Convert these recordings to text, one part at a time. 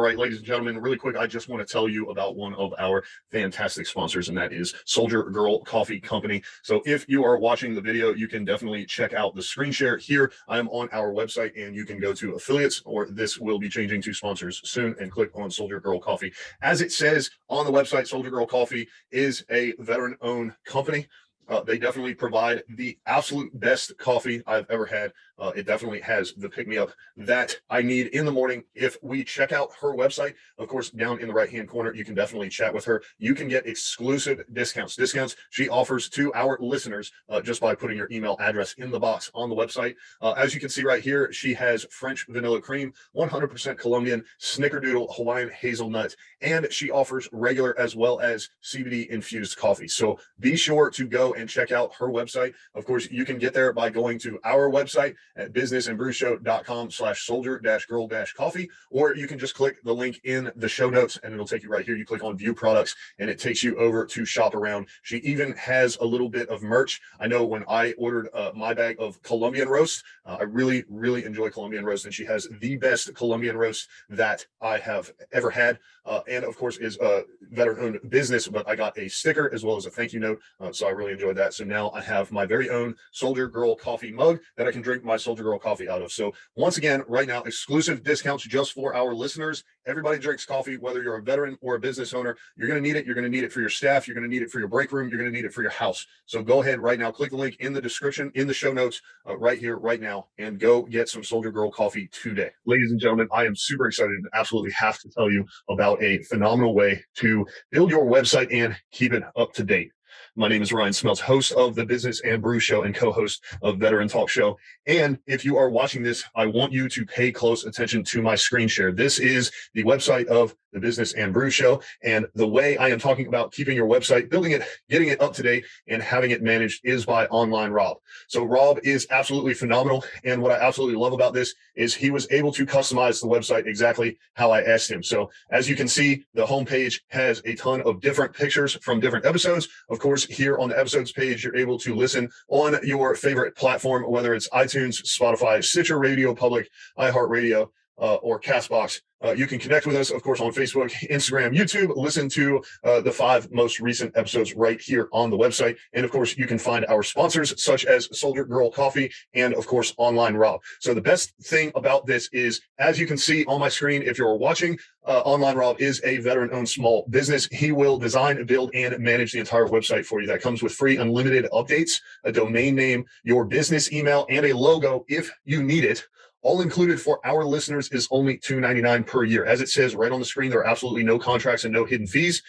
right, ladies and gentlemen, really quick, I just want to tell you about one of our fantastic sponsors, and that is Soldier Girl Coffee Company. So if you are watching the video, you can definitely check out the screen share here. I am on our website, and you can go to affiliates, or this will be changing to sponsors soon, and click on Soldier Girl Coffee. As it says on the website, Soldier Girl Coffee is a veteran-owned company. They definitely provide the absolute best coffee I've ever had. It definitely has the pick-me-up that I need in the morning. If we check out her website, of course, down in the right-hand corner, you can definitely chat with her. You can get exclusive discounts she offers to our listeners just by putting your email address in the box on the website. As you can see right here, she has French vanilla cream, 100% Colombian, snickerdoodle Hawaiian hazelnut, and she offers regular as well as CBD-infused coffee. So be sure to go and check out her website. Of course, you can get there by going to our website at businessandbrewsshow.com/soldier-girl-coffee, or you can just click the link in the show notes and it'll take you right here. You click on view products and it takes you over to shop around. She even has a little bit of merch. I know when I ordered my bag of Colombian roast, I really enjoy Colombian roast, and she has the best Colombian roast that I have ever had, and of course is a veteran-owned business, but I got a sticker as well as a thank you note, so I really enjoyed that. So now I have my very own Soldier Girl coffee mug that I can drink my Soldier Girl coffee out of. So once again, right now, exclusive discounts just for our listeners. Everybody drinks coffee, whether you're a veteran or a business owner. You're going to need it. You're going to need it for your staff. You're going to need it for your break room. You're going to need it for your house. So go ahead right now, click the link in the description, in the show notes, right here, right now, and go get some Soldier Girl coffee today. Ladies and gentlemen, I am super excited and absolutely have to tell you about a phenomenal way to build your website and keep it up to date. My name is ryansmeltz, host of the Business and Brews Show and co-host of Veteran Talk Show. And if you are watching this, I want you to pay close attention to my screen share. This is the website of the Business and Brews Show. And the way I am talking about keeping your website, building it, getting it up to date, and having it managed is by Online Rob. So Rob is absolutely phenomenal. And what I absolutely love about this is he was able to customize the website exactly how I asked him. So as you can see, the homepage has a ton of different pictures from different episodes. Of course, here on the episodes page, you're able to listen on your favorite platform, whether it's iTunes, Spotify, Stitcher Radio Public, iHeartRadio, or Castbox. You can connect with us, of course, on Facebook, Instagram, YouTube. Listen to the 5 most recent episodes right here on the website. And of course, you can find our sponsors such as Soldier Girl Coffee and, of course, Online Rob. So the best thing about this is, as you can see on my screen, if you're watching, Online Rob is a veteran-owned small business. He will design, build, and manage the entire website for you. That comes with free unlimited updates, a domain name, your business email, and a logo if you need it. All included for our listeners is only $2.99 per year. As it says right on the screen, there are absolutely no contracts and no hidden fees.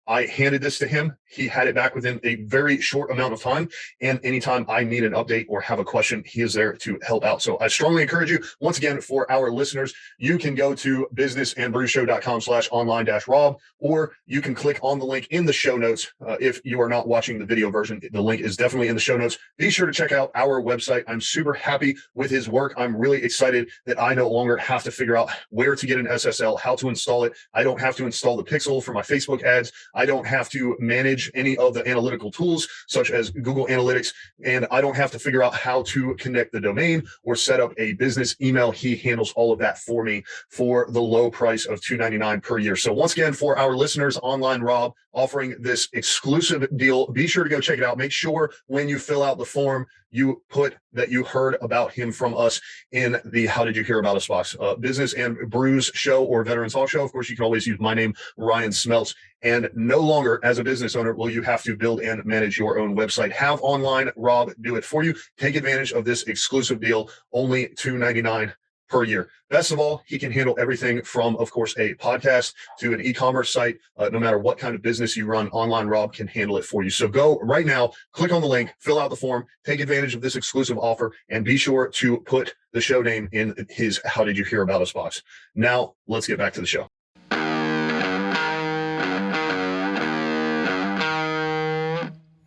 I handed this to him. He had it back within a very short amount of time. And anytime I need an update or have a question, he is there to help out. So I strongly encourage you, once again, for our listeners, you can go to businessandbrewsshow.com/online-rob, or you can click on the link in the show notes. If you are not watching the video version, the link is definitely in the show notes. Be sure to check out our website. I'm super happy with his work. I'm really excited that I no longer have to figure out where to get an SSL, how to install it. I don't have to install the pixel for my Facebook ads. I don't have to manage any of the analytical tools such as Google Analytics, and I don't have to figure out how to connect the domain or set up a business email. He handles all of that for me for the low price of $2.99 per year. So once again, for our listeners, Online Rob offering this exclusive deal. Be sure to go check it out. Make sure when you fill out the form, you put that you heard about him from us in the How Did You Hear About Us box. Business and Brews Show or Veteran Talk Show. Of course, you can always use my name, Ryan Smeltz. And no longer, as a business owner, will you have to build and manage your own website. Have Online Rob do it for you. Take advantage of this exclusive deal, only $2.99 per year. Best of all, he can handle everything from, of course, a podcast to an e-commerce site. No matter what kind of business you run, Online Rob can handle it for you. So go right now, click on the link, fill out the form, take advantage of this exclusive offer, and be sure to put the show name in his How Did You Hear About Us box. Now, let's get back to the show.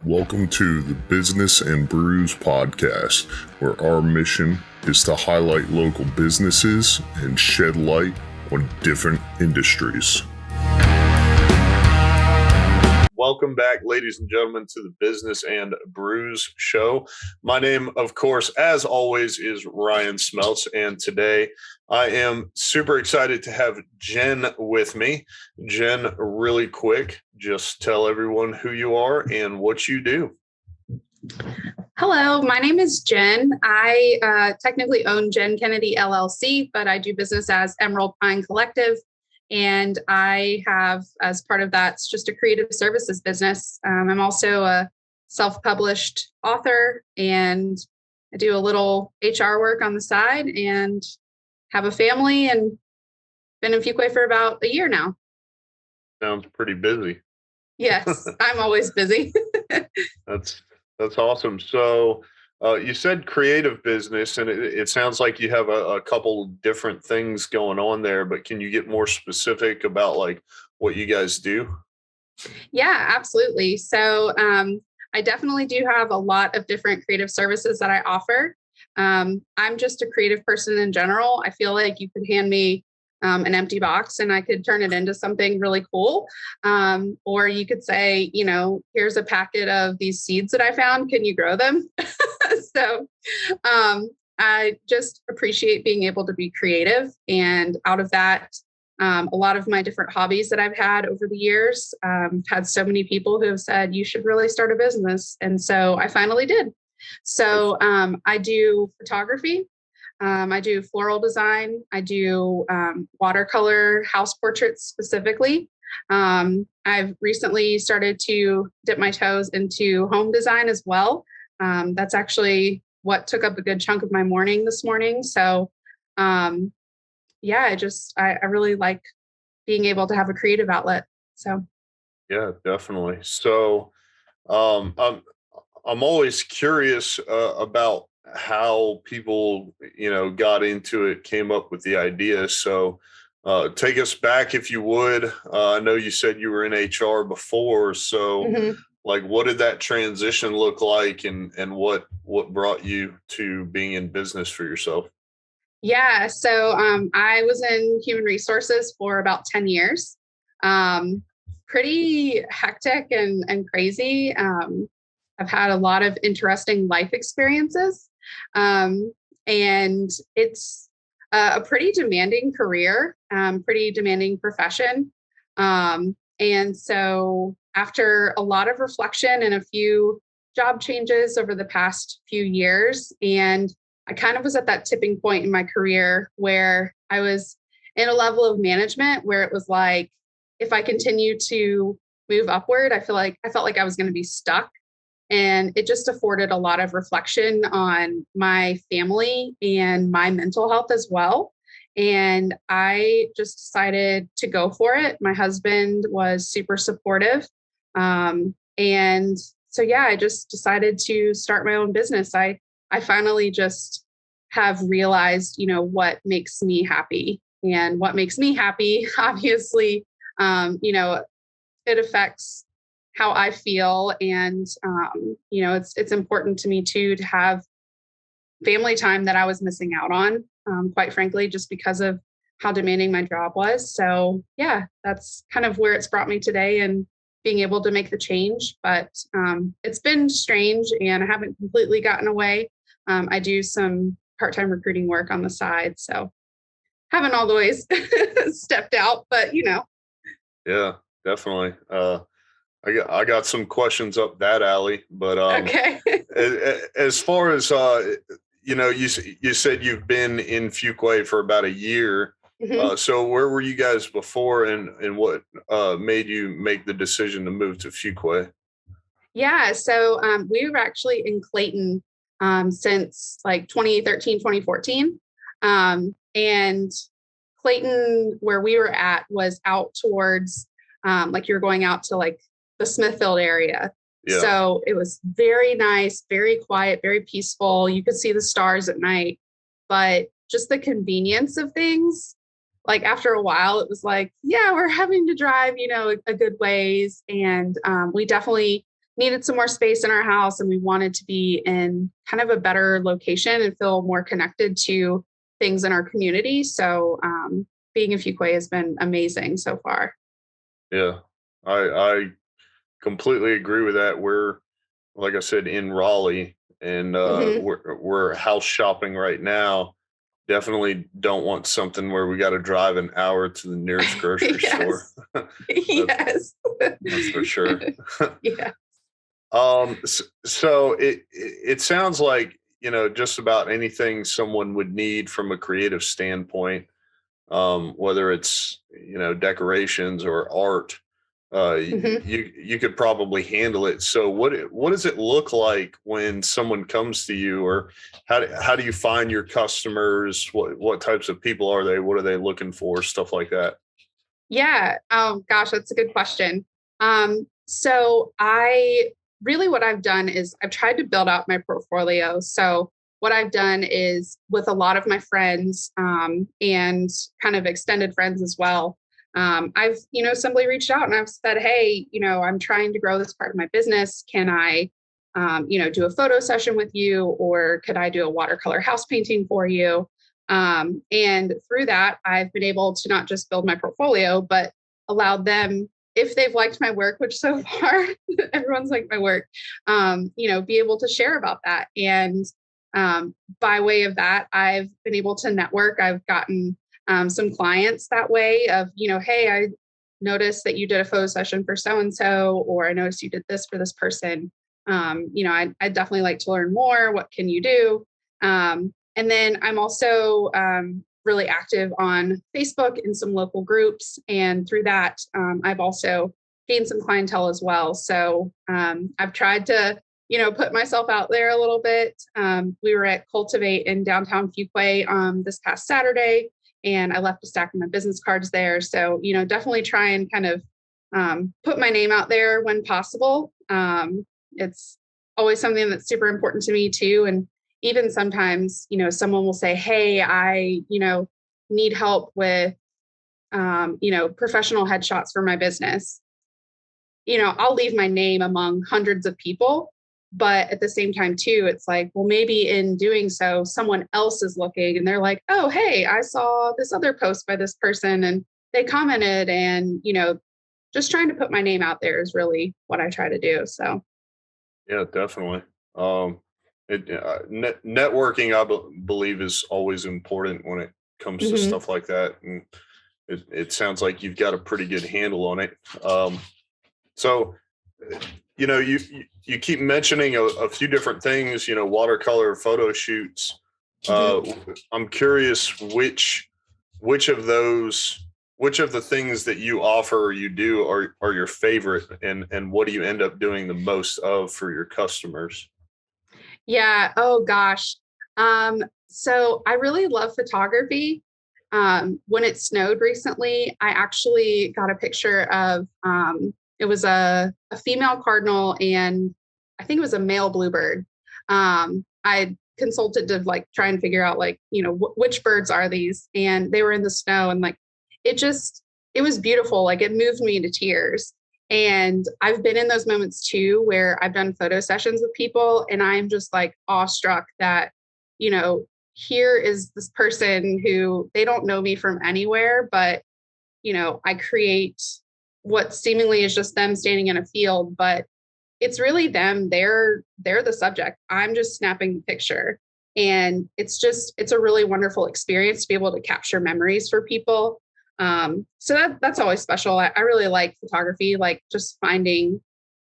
Welcome to the Business and Brews podcast, where our mission is to highlight local businesses and shed light on different industries. Welcome back, ladies and gentlemen, to the Business and Brews show. My name, of course, as always, is ryansmeltz, and today I am super excited to have Jenn with me. Jenn, really quick, just tell everyone who you are and what you do. Hello, my name is Jenn. I technically own Jenn Kennedy LLC, but I do business as Emerald Pine Collective. And I have, as part of that, it's just a creative services business. I'm also a self-published author, and I do a little HR work on the side and have a family and been in Fuquay for about a year now. Sounds pretty busy. Yes, I'm always busy. That's awesome. So you said creative business, and it sounds like you have a couple different things going on there, but can you get more specific about like what you guys do? Yeah, absolutely. So I definitely do have a lot of different creative services that I offer. I'm just a creative person in general. I feel like you could hand me an empty box and I could turn it into something really cool. Or you could say, here's a packet of these seeds that I found. Can you grow them? So I just appreciate being able to be creative. And out of that, a lot of my different hobbies that I've had over the years, had so many people who have said, you should really start a business. And so I finally did. So I do photography. I do floral design. I do watercolor house portraits specifically. I've recently started to dip my toes into home design as well. That's actually what took up a good chunk of my morning this morning. So yeah, I really like being able to have a creative outlet. So yeah, definitely. So I'm always curious about how people, got into it, came up with the idea. So take us back, if you would. I know you said you were in HR before. So like, what did that transition look like, and what brought you to being in business for yourself? Yeah, so I was in human resources for about 10 years. Pretty hectic and crazy. I've had a lot of interesting life experiences. And it's a pretty demanding career, pretty demanding profession. And so after a lot of reflection and a few job changes over the past few years, and I kind of was at that tipping point in my career where I was in a level of management where it was like, if I continue to move upward, I felt like I was going to be stuck. And it just afforded a lot of reflection on my family and my mental health as well. And I just decided to go for it. My husband was super supportive. And so, yeah, I just decided to start my own business. I finally just have realized, what makes me happy. And what makes me happy, obviously, it affects how I feel. And, it's important to me too, to have family time that I was missing out on, quite frankly, just because of how demanding my job was. So yeah, that's kind of where it's brought me today and being able to make the change. But it's been strange and I haven't completely gotten away. I do some part-time recruiting work on the side. So haven't all the ways stepped out, but Yeah, definitely. I got some questions up that alley, but okay. as far as you said you've been in Fuquay for about a year. So where were you guys before, and what made you make the decision to move to Fuquay? Yeah, so we were actually in Clayton since like 2013, 2014. And Clayton, where we were at, was out towards like you're going out to like the Smithfield area. Yeah. So it was very nice, very quiet, very peaceful. You could see the stars at night, but just the convenience of things. Like after a while, it was like, yeah, we're having to drive, a good ways. And we definitely needed some more space in our house, and we wanted to be in kind of a better location and feel more connected to things in our community. So being in Fuquay has been amazing so far. Yeah, I completely agree with that. We're, like I said, in Raleigh, and Mhm. we're house shopping right now. Definitely don't want something where we got to drive an hour to the nearest grocery store. Yes. That's Yes. that's for sure. Yeah. So it sounds like, just about anything someone would need from a creative standpoint, whether it's, decorations or art, Mhm. you could probably handle it. So what does it look like when someone comes to you, or how do you find your customers? What types of people are they? What are they looking for? Stuff like that. Yeah. Oh gosh, that's a good question. So I really what I've done is I've tried to build out my portfolio. So what I've done is with a lot of my friends and kind of extended friends as well. I've, simply reached out and I've said, hey, I'm trying to grow this part of my business. Can I, do a photo session with you, or could I do a watercolor house painting for you? And through that, I've been able to not just build my portfolio, but allowed them, if they've liked my work, which so far everyone's liked my work, be able to share about that. And by way of that, I've been able to network. I've gotten some clients that way of, hey, I noticed that you did a photo session for so and so, or I noticed you did this for this person. I'd definitely like to learn more. What can you do? And then I'm also really active on Facebook in some local groups. And through that, I've also gained some clientele as well. So I've tried to, put myself out there a little bit. We were at Cultivate in downtown Fuquay this past Saturday, and I left a stack of my business cards there. So, definitely try and kind of put my name out there when possible. It's always something that's super important to me too. And even sometimes, someone will say, hey, I, need help with, professional headshots for my business. I'll leave my name among hundreds of people. But at the same time, too, it's like, well, maybe in doing so, someone else is looking and they're like, oh, hey, I saw this other post by this person and they commented, and, just trying to put my name out there is really what I try to do. So, Yeah, definitely. Networking, believe, is always important when it comes to mhm. stuff like that, and it sounds like you've got a pretty good handle on it. So, you keep mentioning a few different things, watercolor photo shoots. Mhm. Uh, I'm curious which of those which of the things that you offer or you do are your favorite, and what do you end up doing the most of for your customers? Yeah. Oh gosh. So I really love photography. When it snowed recently, I actually got a picture of it was a female cardinal and I think it was a male bluebird. I consulted to like try and figure out like, which birds are these? And they were in the snow, and like it just it was beautiful. Like it moved me to tears. And I've been in those moments too, where I've done photo sessions with people and I'm just like awestruck that, you know, here is this person who they don't know me from anywhere, but, I create what seemingly is just them standing in a field, but it's really them. They're the subject. I'm just snapping the picture. And it's a really wonderful experience to be able to capture memories for people. So that's always special. I really like photography, like just finding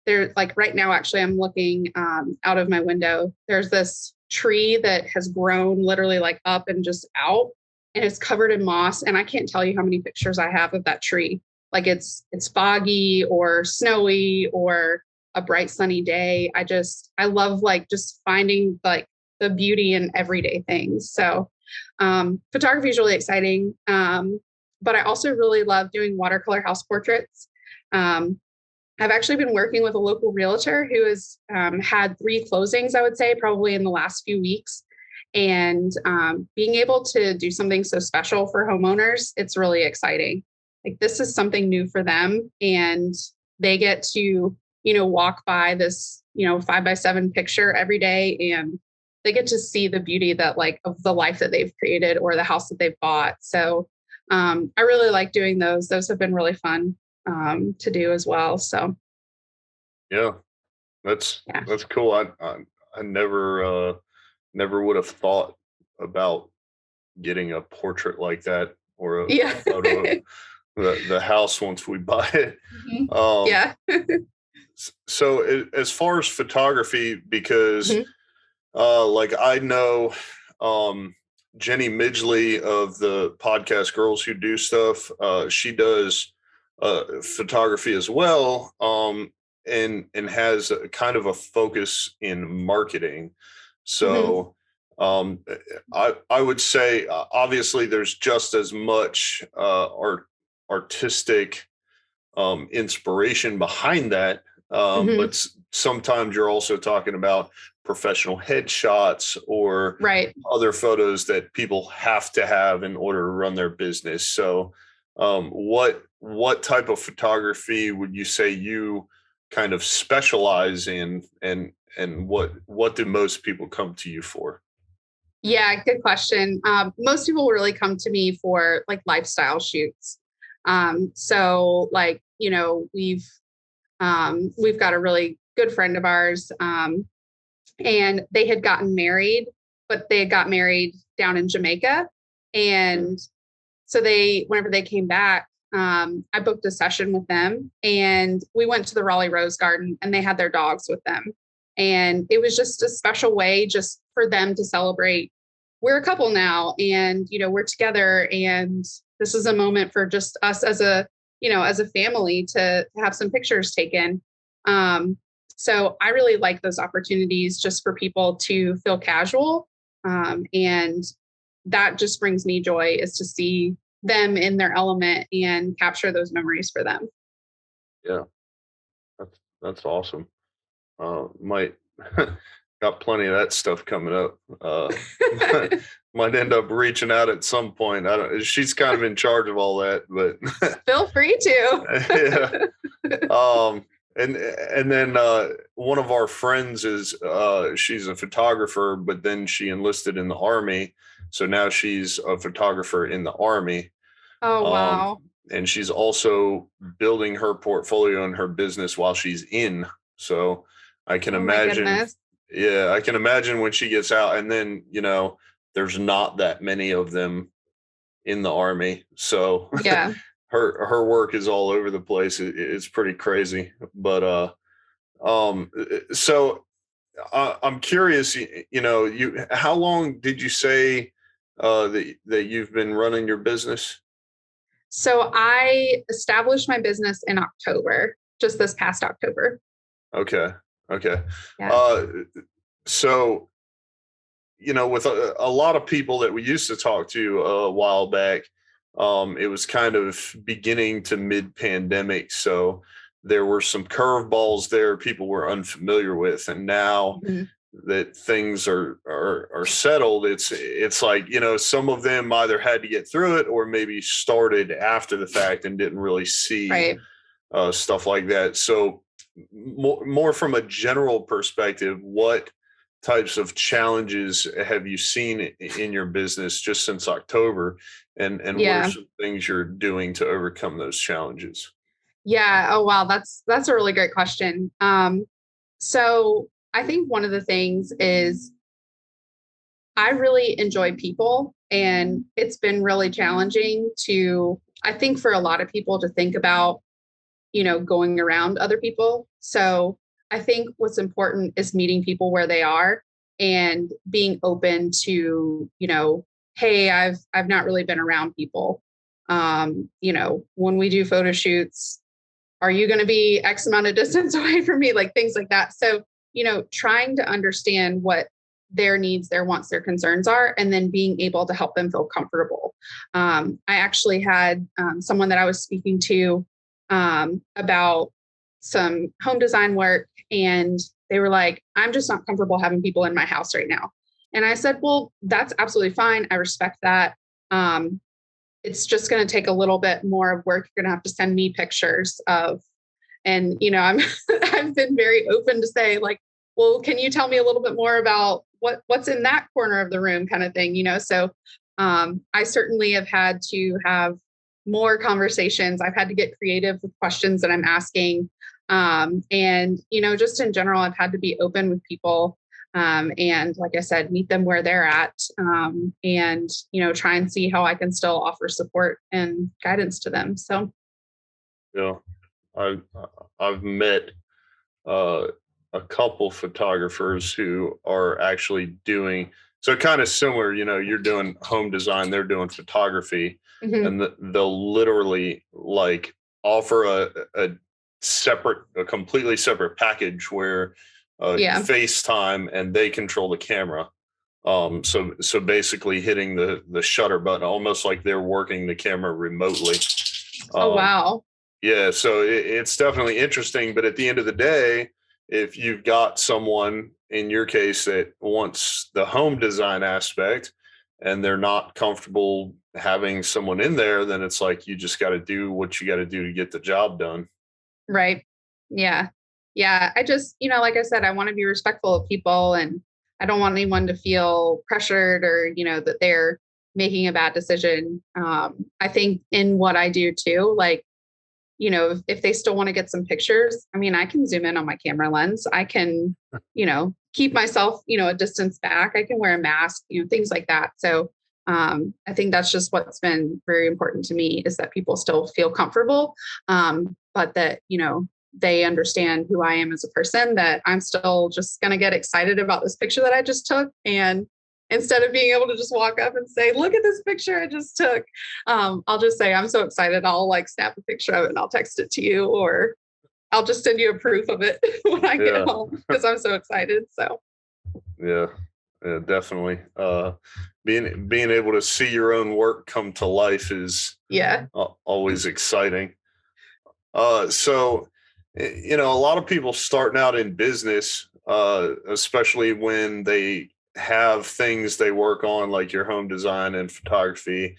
there, like right now, actually, I'm looking out of my window. There's this tree that has grown literally like up and just out, and it's covered in moss. And I can't tell you how many pictures I have of that tree. Like it's foggy or snowy or a bright sunny day. I love like just finding like the beauty in everyday things. So photography is really exciting. But I also really love doing watercolor house portraits. Um, I've actually been working with a local realtor who has had 3 closings, I would say, probably in the last few weeks. And being able to do something so special for homeowners, it's really exciting. Like this is something new for them, and they get to, walk by this, 5x7 picture every day, and they get to see the beauty that like of the life that they've created or the house that they've bought. So I really like doing those. Those have been really fun to do as well. So Yeah, that's cool. I never would have thought about getting a portrait like that, or a Yeah. photo of the house once we buy it. Mhm. Um, Yeah. so as far as photography, because Mhm. like I know Jenny Midgley of the podcast Girls Who Do Stuff, she does photography as well, and has a kind of a focus in marketing. Mhm. So I would say obviously there's just as much artistic inspiration behind that, Mhm. but sometimes you're also talking about professional headshots or Right. other photos that people have to have in order to run their business. So what type of photography would you say you kind of specialize in, and what do most people come to you for? Yeah, good question. Most people really come to me for like lifestyle shoots. So like, we've got a really good friend of ours, and they had gotten married, but they had got married down in Jamaica. And so whenever they came back, I booked a session with them, and we went to the Raleigh Rose Garden, and they had their dogs with them. And it was just a special way just for them to celebrate. We're a couple now, and, we're together, and this is a moment for just us as a family to have some pictures taken. So I really like those opportunities just for people to feel casual. And that just brings me joy, is to see them in their element and capture those memories for them. Yeah, that's awesome. Might got plenty of that stuff coming up. Might end up reaching out at some point. I don't. She's kind of in charge of all that, but Feel free to. yeah. And then one of our friends is she's a photographer, but then she enlisted in the Army, so now she's a photographer in the Army. Oh, Um, wow. and she's also building her portfolio and her business while she's in. So I can Oh, my imagine, goodness. yeah, I can imagine when she gets out, and then there's not that many of them in the Army, so Yeah. her work is all over the place. It's pretty crazy, but so I'm curious. You how long did you say that you've been running your business? So I established my business in October, just this past October. Okay. Yeah. Uh, so, with a lot of people that we used to talk to a while back, it was kind of beginning to mid-pandemic. So there were some curveballs there people were unfamiliar with. And now Mhm. that things are settled, it's like, some of them either had to get through it or maybe started after the fact and didn't really see Right. stuff like that. So more from a general perspective, what types of challenges have you seen in your business just since October, and what Yeah. are some things you're doing to overcome those challenges? Yeah. Oh, wow. That's a really great question. So I think one of the things is I really enjoy people, and it's been really challenging I think for a lot of people to think about, going around other people. So I think what's important is meeting people where they are and being open to, hey, I've not really been around people. When we do photo shoots, are you going to be X amount of distance away from me? Like things like that. So, trying to understand what their needs, their wants, their concerns are, and then being able to help them feel comfortable. I actually had someone that I was speaking to about some home design work, and they were like, I'm just not comfortable having people in my house right now. And I said, well, that's absolutely fine. I respect that. It's just going to take a little bit more of work. You're going to have to send me pictures of, and, I've been very open to say like, well, can you tell me a little bit more about what's in that corner of the room kind of thing, So I certainly have had to have more conversations. I've had to get creative with questions that I'm asking. And, just in general, I've had to be open with people. And like I said, meet them where they're at, and, try and see how I can still offer support and guidance to them. So, Yeah, I've met a couple photographers who are actually doing so kind of similar. You're doing home design, they're doing photography, and they'll literally like offer a completely separate package where FaceTime and they control the camera. So basically hitting the shutter button, almost like they're working the camera remotely. Oh, wow. Yeah, so it's definitely interesting. But at the end of the day, if you've got someone in your case that wants the home design aspect and they're not comfortable having someone in there, then it's like you just got to do what you got to do to get the job done. Right. Yeah. Yeah. I just, like I said, I want to be respectful of people, and I don't want anyone to feel pressured or, that they're making a bad decision. I think in what I do too, like, if they still want to get some pictures, I mean, I can zoom in on my camera lens. I can, keep myself, a distance back. I can wear a mask, things like that. So I think that's just what's been very important to me, is that people still feel comfortable, but that, they understand who I am as a person, that I'm still just going to get excited about this picture that I just took. And instead of being able to just walk up and say, look at this picture I just took, I'll just say, I'm so excited. I'll like snap a picture of it and I'll text it to you, or I'll just send you a proof of it when I get home, because I'm so excited. So. Yeah, definitely. Being able to see your own work come to life is always exciting. So, a lot of people starting out in business, especially when they have things they work on, like your home design and photography.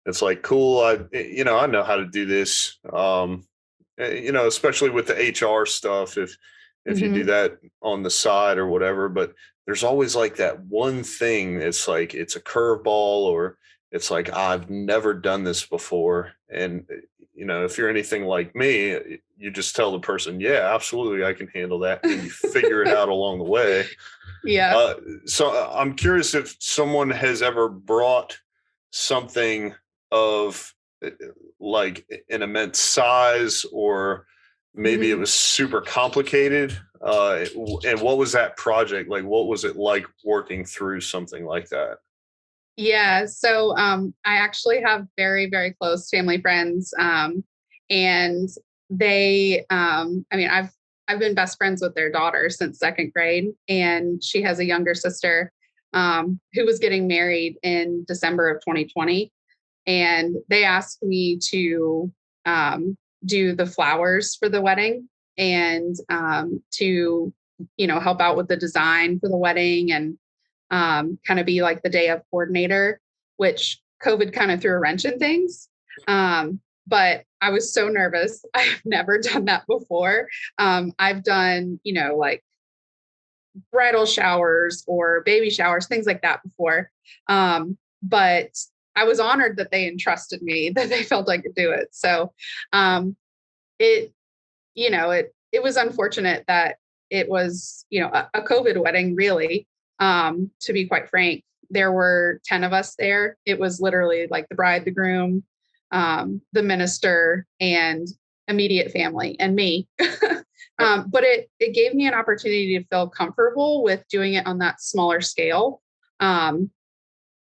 It's like, cool. I know how to do this. Especially with the HR stuff, if you do that on the side or whatever, but there's always like that one thing. It's like, it's a curveball, or it's like, I've never done this before. And, if you're anything like me, you just tell the person, yeah, absolutely, I can handle that. And you figure it out along the way. Yeah. So I'm curious if someone has ever brought something of like an immense size, or maybe it was super complicated. And what was that project like? What was it like working through something like that? Yeah. So I actually have very, very close family friends. And they, I've been best friends with their daughter since second grade. And she has a younger sister who was getting married in December of 2020. And they asked me to do the flowers for the wedding, and to, help out with the design for the wedding, and kind of be like the day of coordinator, which COVID kind of threw a wrench in things. But I was so nervous. I've never done that before. I've done, like bridal showers or baby showers, things like that before. But I was honored that they entrusted me, that they felt I could do it. So it was unfortunate that it was, a COVID wedding, really. To be quite frank, there were 10 of us there. It was literally like the bride, the groom, the minister, and immediate family, and me. But it gave me an opportunity to feel comfortable with doing it on that smaller scale,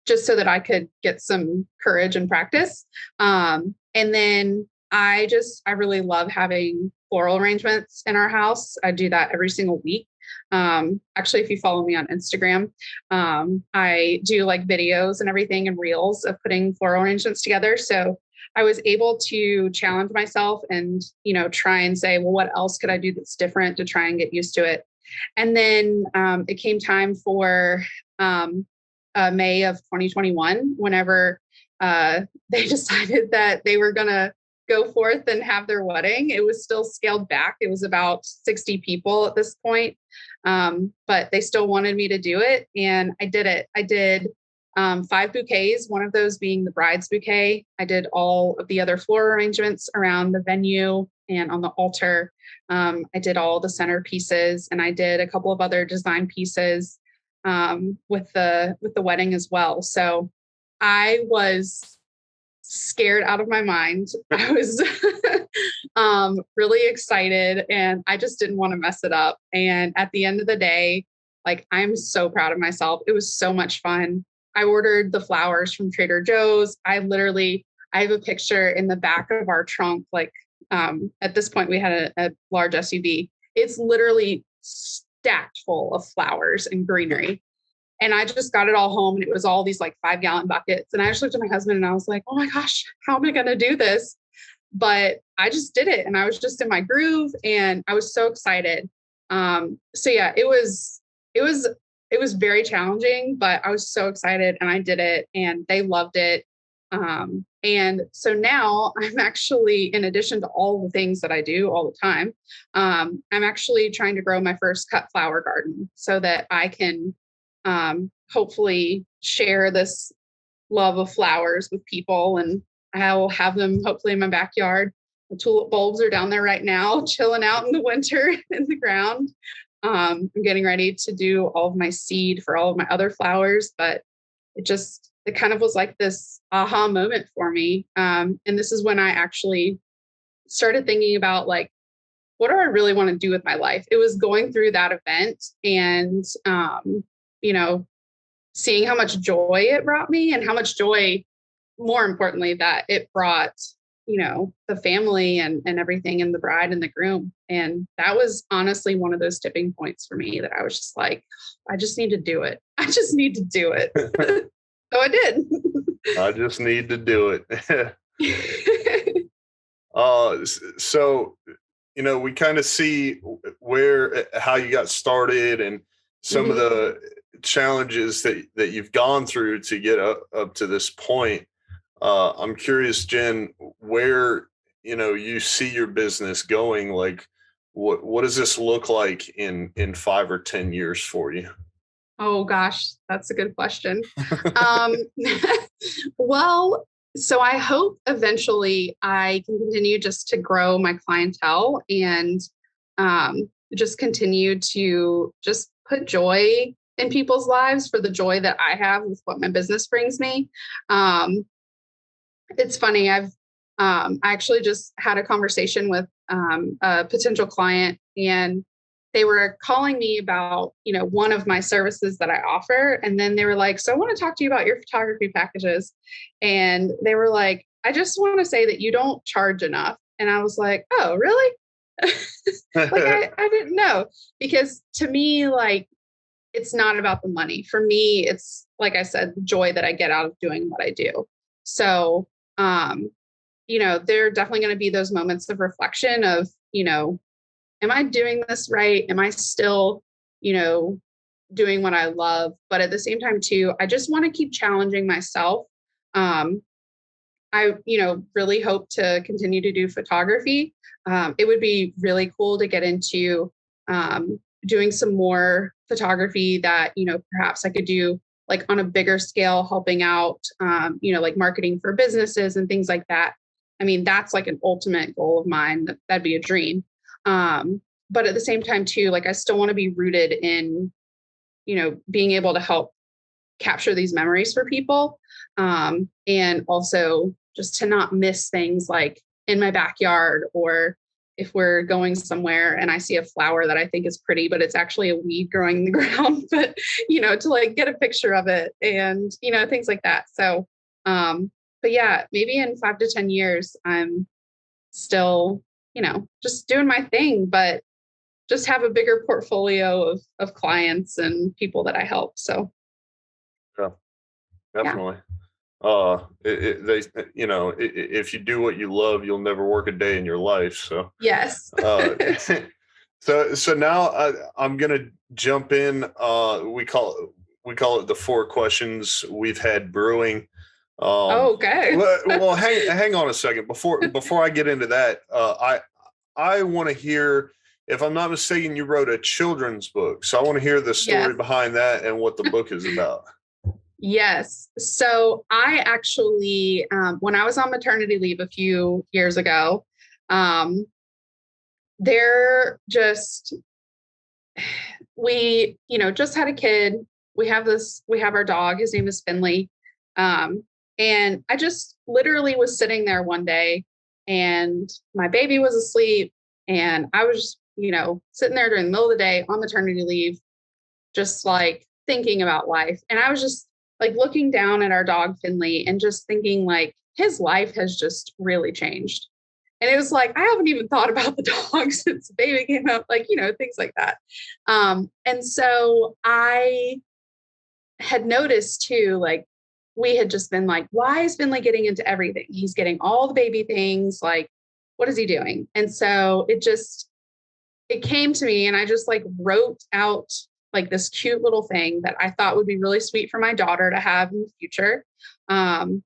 just so that I could get some courage and practice. And then I really love having floral arrangements in our house. I do that every single week. Actually, if you follow me on Instagram, I do like videos and everything and reels of putting floral arrangements together. So I was able to challenge myself and, try and say, well, what else could I do that's different, to try and get used to it. And then it came time for May of 2021, whenever they decided that they were going to go forth and have their wedding. It was still scaled back. It was about 60 people at this point. But they still wanted me to do it. And I did it. I did 5 bouquets, one of those being the bride's bouquet. I did all of the other floral arrangements around the venue and on the altar. I did all the centerpieces, and I did a couple of other design pieces with the wedding as well. So I was scared out of my mind. I was really excited, and I just didn't want to mess it up. And at the end of the day, like, I'm so proud of myself. It was so much fun. I ordered the flowers from Trader Joe's. I have a picture in the back of our trunk. Like, at this point we had a large SUV. It's literally stacked full of flowers and greenery. And I just got it all home, and it was all these like 5-gallon buckets. And I just looked at my husband and I was like, oh my gosh, how am I going to do this? But I just did it, and I was just in my groove, and I was so excited. So yeah, it was very challenging, but I was so excited, and I did it, and they loved it. And so now I'm actually, in addition to all the things that I do all the time, I'm actually trying to grow my first cut flower garden so that I can hopefully share this love of flowers with people, and I'll have them hopefully in my backyard. The tulip bulbs are down there right now, chilling out in the winter in the ground. I'm getting ready to do all of my seed for all of my other flowers, but it kind of was like this aha moment for me. And this is when I actually started thinking about, like, what do I really want to do with my life? It was going through that event and, seeing how much joy it brought me, and how much joy, more importantly, that it brought, the family and everything, and the bride and the groom. And that was honestly one of those tipping points for me, that I was just like, I just need to do it. I just need to do it. So I did. I just need to do it. So, we kind of see how you got started, and some of the challenges that you've gone through to get up to this point. I'm curious, Jenn, where, you see your business going. Like, what does this look like in 5 or 10 years for you? Oh gosh, that's a good question. Well, so I hope eventually I can continue just to grow my clientele, and just continue to just put joy in people's lives for the joy that I have with what my business brings me. It's funny. I actually just had a conversation with a potential client, and they were calling me about, one of my services that I offer. And then they were like, so I want to talk to you about your photography packages. And they were like, I just want to say that you don't charge enough. And I was like, oh, really? Like, I didn't know, because to me, like, it's not about the money. For me, it's, like I said, the joy that I get out of doing what I do. So, there are definitely going to be those moments of reflection of, am I doing this right? Am I still, doing what I love? But at the same time too, I just want to keep challenging myself. I, really hope to continue to do photography. It would be really cool to get into doing some more photography that, perhaps I could do like on a bigger scale, helping out, like marketing for businesses and things like that. I mean, that's like an ultimate goal of mine. That'd be a dream. But at the same time too, like, I still want to be rooted in, being able to help capture these memories for people. And also just to not miss things like in my backyard, or if we're going somewhere and I see a flower that I think is pretty, but it's actually a weed growing in the ground, but, to like get a picture of it and, things like that. So, but yeah, maybe in 5 to 10 years, I'm still, just doing my thing, but just have a bigger portfolio of clients and people that I help. So. Yeah, definitely. If you do what you love, you'll never work a day in your life. So yes. So now I'm gonna jump in. We call it the 4 questions we've had brewing. Okay. well, hang on a second before I get into that. I want to hear, if I'm not mistaken, you wrote a children's book, so I want to hear the story behind that and what the book is about. Yes. So I actually, when I was on maternity leave a few years ago, they're just, we, just had a kid. We have our dog. His name is Finley. And I just literally was sitting there one day and my baby was asleep and I was, sitting there during the middle of the day on maternity leave, just like thinking about life. And I was just like looking down at our dog Finley and just thinking like his life has just really changed. And it was like, I haven't even thought about the dog since the baby came up, like, things like that. And so I had noticed too, like, we had just been like, why is Finley getting into everything? He's getting all the baby things. Like, what is he doing? And so it came to me and I just like wrote out like this cute little thing that I thought would be really sweet for my daughter to have in the future. And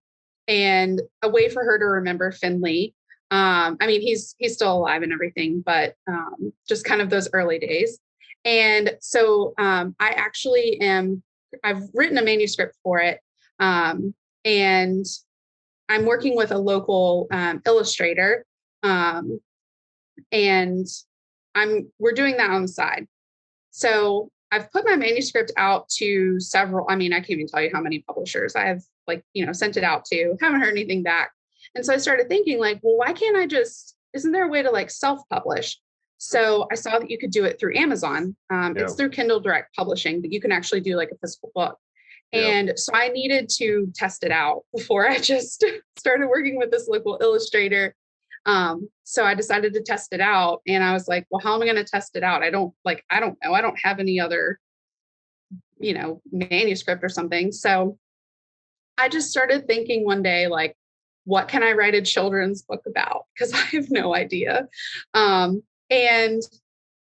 a way for her to remember Finley. I mean, he's still alive and everything, but just kind of those early days. And so I've written a manuscript for it. And I'm working with a local illustrator. And we're doing that on the side. So I've put my manuscript out to several, I can't even tell you how many publishers I have sent it out to, haven't heard anything back. And so I started thinking like, well, why can't isn't there a way to like self-publish? So I saw that you could do it through Amazon. It's through Kindle Direct Publishing, but you can actually do like a physical book. And so I needed to test it out before I just started working with this local illustrator. So I decided to test it out and I was like, well, how am I going to test it out? I don't know. I don't have any other, manuscript or something. So I just started thinking one day, like, what can I write a children's book about? Because I have no idea. And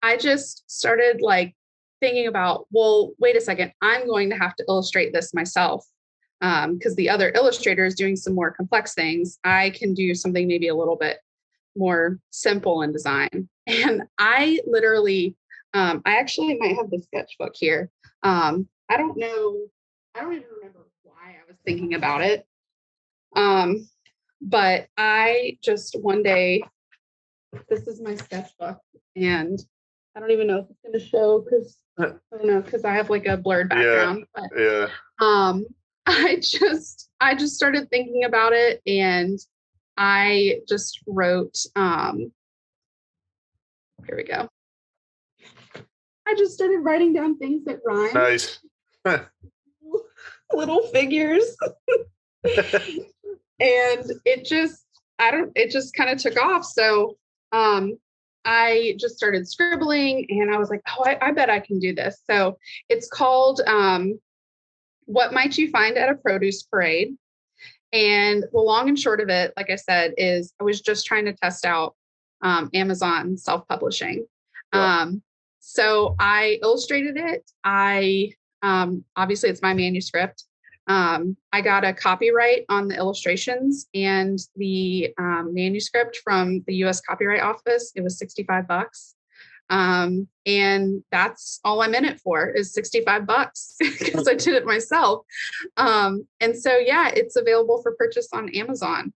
I just started like thinking about, well, wait a second, I'm going to have to illustrate this myself. Because the other illustrator is doing some more complex things. I can do something maybe a little bit more simple in design. And I literally, I actually might have the sketchbook here. I don't even remember why I was thinking about it. But I just one day, this is my sketchbook and I don't even know if it's going to show because I have like a blurred background. I just started thinking about it and I just wrote, here we go. I just started writing down things that rhyme. Nice. Little figures. And it just kind of took off. So I just started scribbling and I was like, oh, I bet I can do this. So it's called What Might You Find at a Produce Parade? And the long and short of it, like I said, is I was just trying to test out Amazon self-publishing. So I illustrated it. Obviously it's my manuscript. I got a copyright on the illustrations and the manuscript from the U.S. Copyright Office. It was $65. And that's all I'm in it for is $65 because I did it myself. And so, yeah, it's available for purchase on Amazon.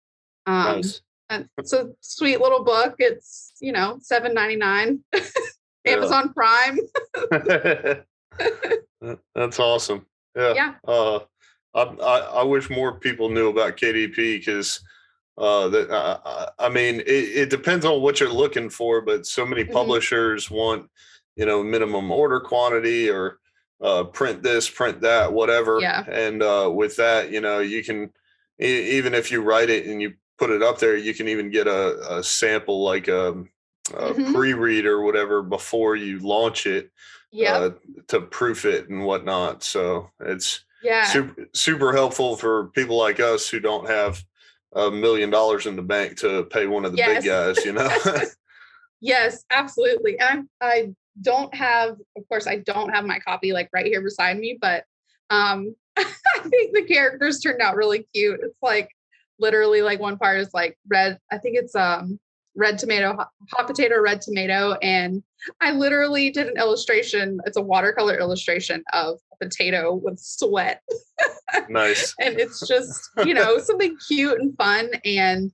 Nice. It's a sweet little book. It's, $7.99 Amazon Prime. That's awesome. Yeah. I wish more people knew about KDP because it depends on what you're looking for, but so many publishers want, minimum order quantity or print this, print that, whatever. Yeah. And with that, you can, even if you write it and you put it up there, you can even get a sample, like a pre-read or whatever before you launch it to proof it and whatnot. So it's super helpful for people like us who don't have $1 million in the bank to pay one of the big guys, Yes, absolutely. And I don't have my copy like right here beside me, but I think the characters turned out really cute. It's like literally like one part is like red. I think it's red tomato, hot potato, red tomato. And I literally did an illustration. It's a watercolor illustration of a potato with sweat. Nice. And it's just, something cute and fun. And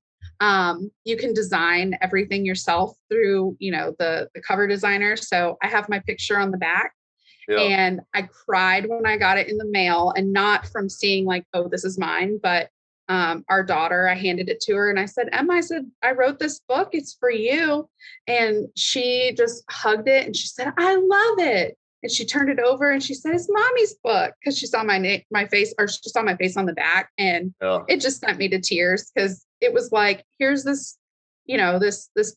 you can design everything yourself through, the cover designer. So I have my picture on the back. Yeah. And I cried when I got it in the mail, and not from seeing like, oh, this is mine, but our daughter, I handed it to her and I said, Emma, I wrote this book. It's for you. And she just hugged it and she said, I love it. And she turned it over and she said, it's mommy's book. Cause she saw my face, or she saw my face on the back. And it just sent me to tears, because it was like, here's this, this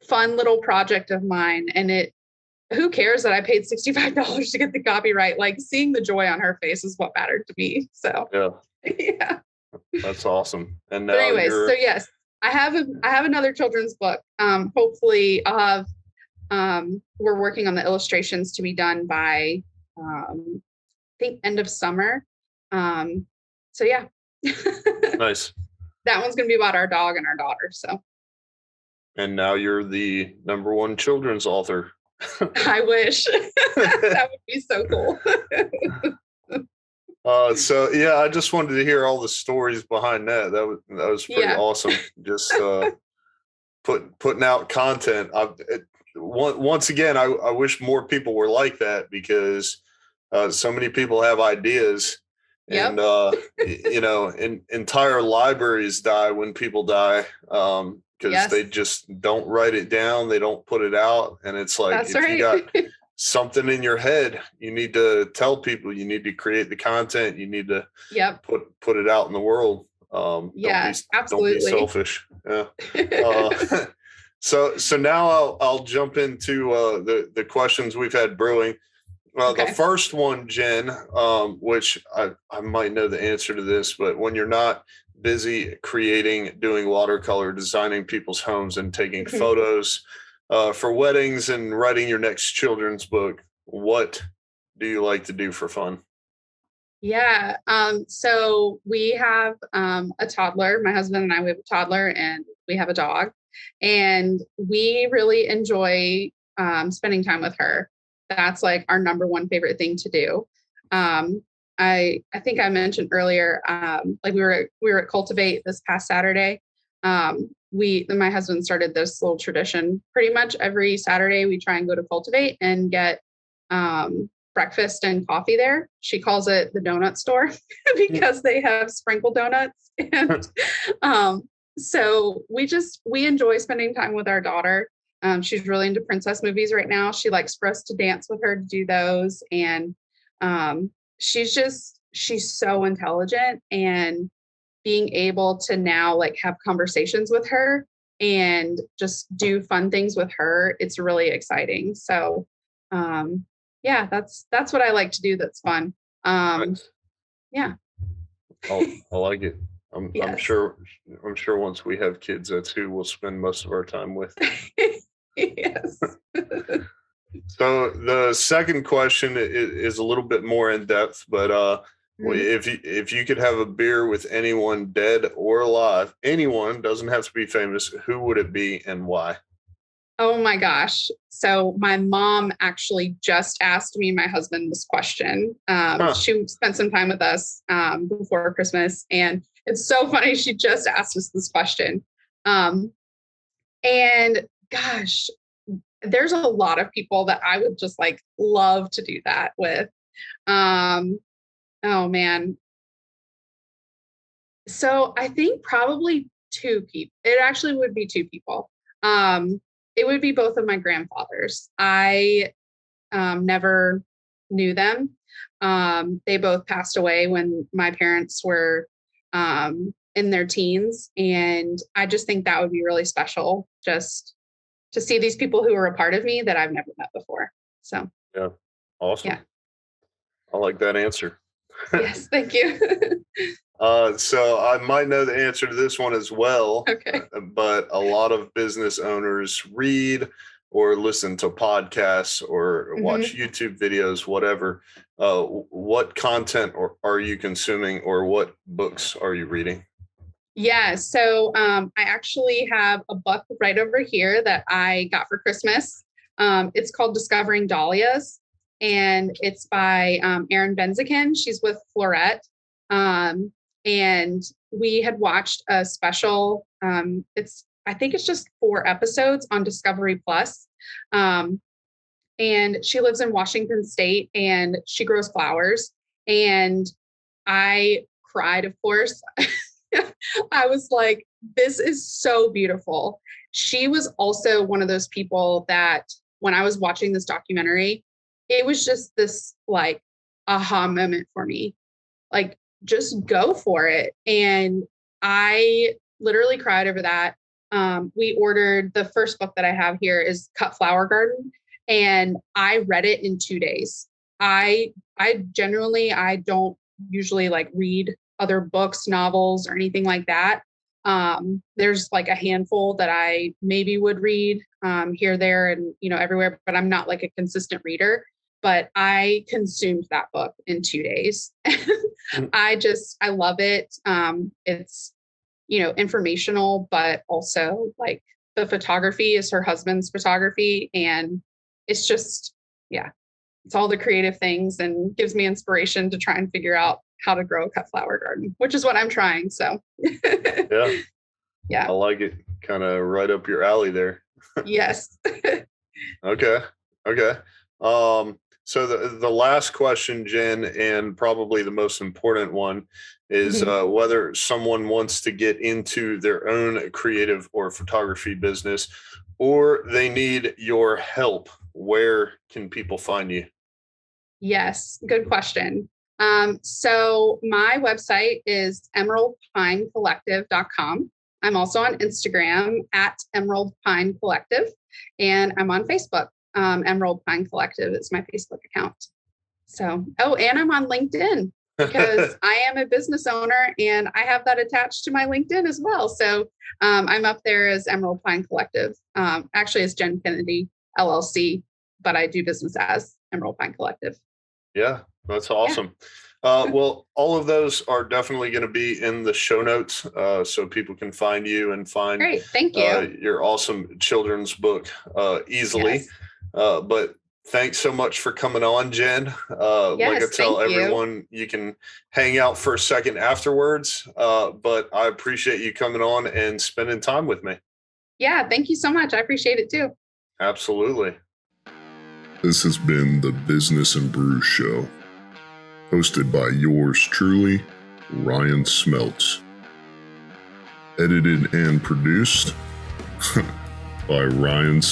fun little project of mine. And who cares that I paid $65 to get the copyright? Like, seeing the joy on her face is what mattered to me. So yeah. That's awesome. And now, but anyways, so yes, I have another children's book. Hopefully I'll have, we're working on the illustrations to be done by, I think end of summer. So yeah. Nice. That one's going to be about our dog and our daughter. So. And now you're the #1 children's author. I wish. That would be so cool. So yeah, I just wanted to hear all the stories behind that. That was pretty awesome. Just putting out content. Once again, I wish more people were like that, because so many people have ideas, and entire libraries die when people die, because they just don't write it down, they don't put it out, and it's like, you got something in your head, you need to tell people, you need to create the content, you need to put it out in the world. Absolutely. Don't be selfish. Yeah. So now I'll jump into the questions we've had brewing. The first one, Jen, which I might know the answer to this, but when you're not busy doing watercolor, designing people's homes and taking photos for weddings and writing your next children's book, what do you like to do for fun? Yeah. So we have a toddler. My husband and I, we have a toddler, and we have a dog, and we really enjoy spending time with her. That's like our #1 favorite thing to do. I think I mentioned earlier, like we were at Cultivate this past Saturday. My husband started this little tradition. Pretty much every Saturday we try and go to Cultivate and get breakfast and coffee there. She calls it the donut store because they have sprinkle donuts. And so we enjoy spending time with our daughter. She's really into princess movies right now. She likes for us to dance with her to do those. And she's so intelligent, and being able to now like have conversations with her and just do fun things with her, it's really exciting. So that's what I like to do. That's fun. Nice. Yeah. I like it. I'm sure once we have kids, that's who we'll spend most of our time with. Yes. So the second question is a little bit more in depth, but if you could have a beer with anyone, dead or alive, anyone, doesn't have to be famous, who would it be and why? Oh my gosh. So my mom actually just asked me and my husband this question. She spent some time with us before Christmas, and it's so funny. She just asked us this question. And gosh, there's a lot of people that I would just like love to do that with. Oh man. So I think probably 2 people. It actually would be 2 people. It would be both of my grandfathers. I never knew them. They both passed away when my parents were in their teens. And I just think that would be really special, just to see these people who are a part of me that I've never met before. So yeah. Awesome. Yeah. I like that answer. Yes, thank you. So I might know the answer to this one as well. Okay. But a lot of business owners read or listen to podcasts or watch YouTube videos, whatever. What content are you consuming, or what books are you reading? Yeah. So I actually have a book right over here that I got for Christmas. It's called Discovering Dahlias, and it's by Erin Benzikin. She's with Floret. And we had watched a special. I think it's just 4 episodes on Discovery Plus. And she lives in Washington State, and she grows flowers. And I cried, of course. I was like, this is so beautiful. She was also one of those people that when I was watching this documentary, it was just this like aha moment for me. Like, just go for it. And I literally cried over that. We ordered the first book that I have here is Cut Flower Garden, and I read it in 2 days. I genuinely, I don't usually like read other books, novels, or anything like that. There's like a handful that I maybe would read here, there, and everywhere, but I'm not like a consistent reader. But I consumed that book in 2 days. I love it. It's informational, but also like the photography is her husband's photography, and it's just it's all the creative things and gives me inspiration to try and figure out how to grow a cut flower garden, which is what I'm trying. So yeah. I like it. Kind of right up your alley there. Yes. Okay. So the last question, Jen, and probably the most important one is whether someone wants to get into their own creative or photography business, or they need your help. Where can people find you? Yes, good question. So my website is emeraldpinecollective.com. I'm also on Instagram at Emerald Pine Collective, and I'm on Facebook. Emerald Pine Collective is my Facebook account. So, and I'm on LinkedIn because I am a business owner and I have that attached to my LinkedIn as well. So I'm up there as Emerald Pine Collective. Actually, it's Jenn Kennedy LLC, but I do business as Emerald Pine Collective. Yeah, that's awesome. Well, all of those are definitely going to be in the show notes, so people can find you and find Great. Thank you. Your awesome children's book easily. Yes. But thanks so much for coming on, Jen. Like I tell everyone, you can hang out for a second afterwards, but I appreciate you coming on and spending time with me. Yeah, thank you so much. I appreciate it too. Absolutely. This has been the Business and Brews Show, hosted by yours truly, Ryansmeltz. Edited and produced by Ryan